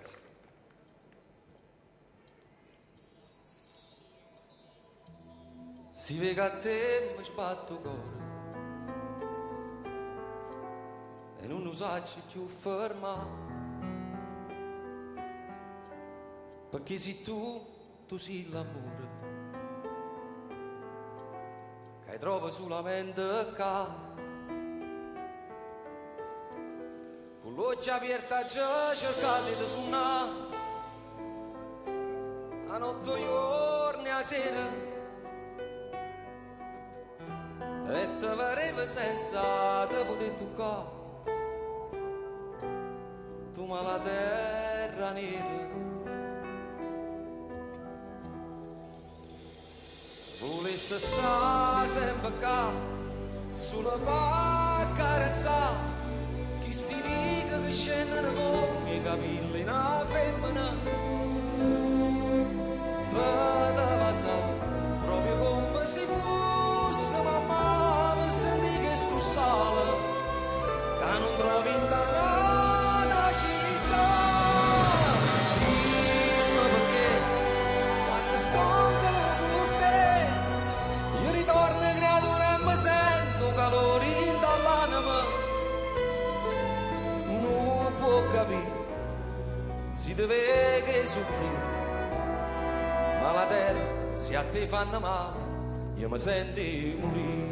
Grazie. Si vede che a te mi sbatto cuore e non lo sacci più fermare, perché se tu sei l'amore che trovi solamente qua, con l'occhio aperta già cercate di suonare a notte, giorni, a sera, e te pareva senza te poter toccare, tu ma la terra nera. Volesse stare sempre qua, sulla accarezzare, chi sti vita che scendono con i capelli in una femmina, poteva sapere, proprio come se fosse mamma, per sentire che sto sale, che non trovi in tanta città. Dimmi perché, quando sto sento calore dall'anima, non può capire, si deve che soffrire, ma la terra se a te fanno male, io mi sento morire.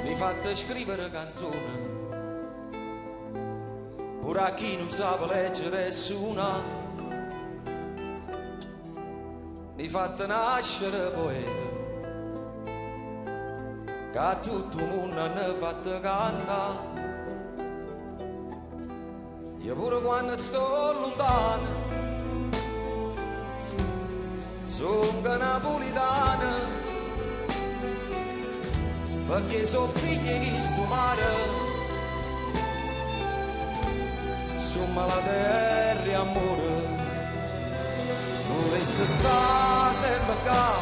Mi fatte scrivere canzoni pure a chi non sa leggere e suonare, mi fatte nascere poeta che a tutto il mondo hanno fatto cantare. Io pure quando sto lontano sono napolitana, perché sono figli di sto mare, insomma la terra e amore, volesse stare sempre qua,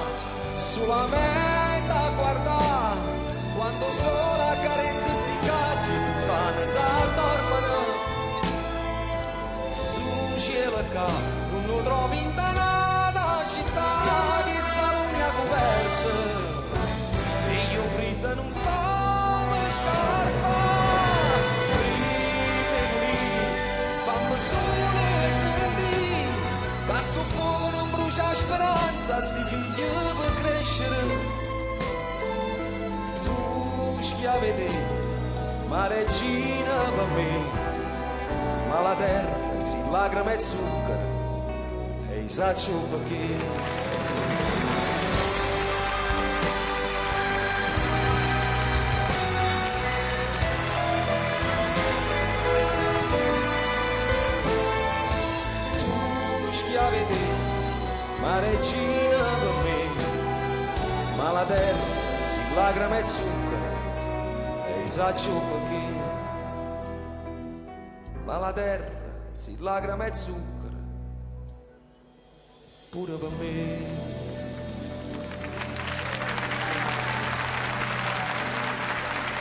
solamente a guardare, quando solo accarezza sti casi, puttane s'addormano, sto cielo qua, non lo trovi in tanata città, che sta l'unica coperta, non so mai scarfa, fammi solo sentire, che sto fuoco non brucia speranza, sti figli per crescere, tu schiave te, ma regina per me, ma la terra si lacrime e zucchero, e saccio perché. Ma regina per me, ma la terra si lacrime e zucchero, e saccio perché, ma la terra si lacrime e zucchero, pure per me.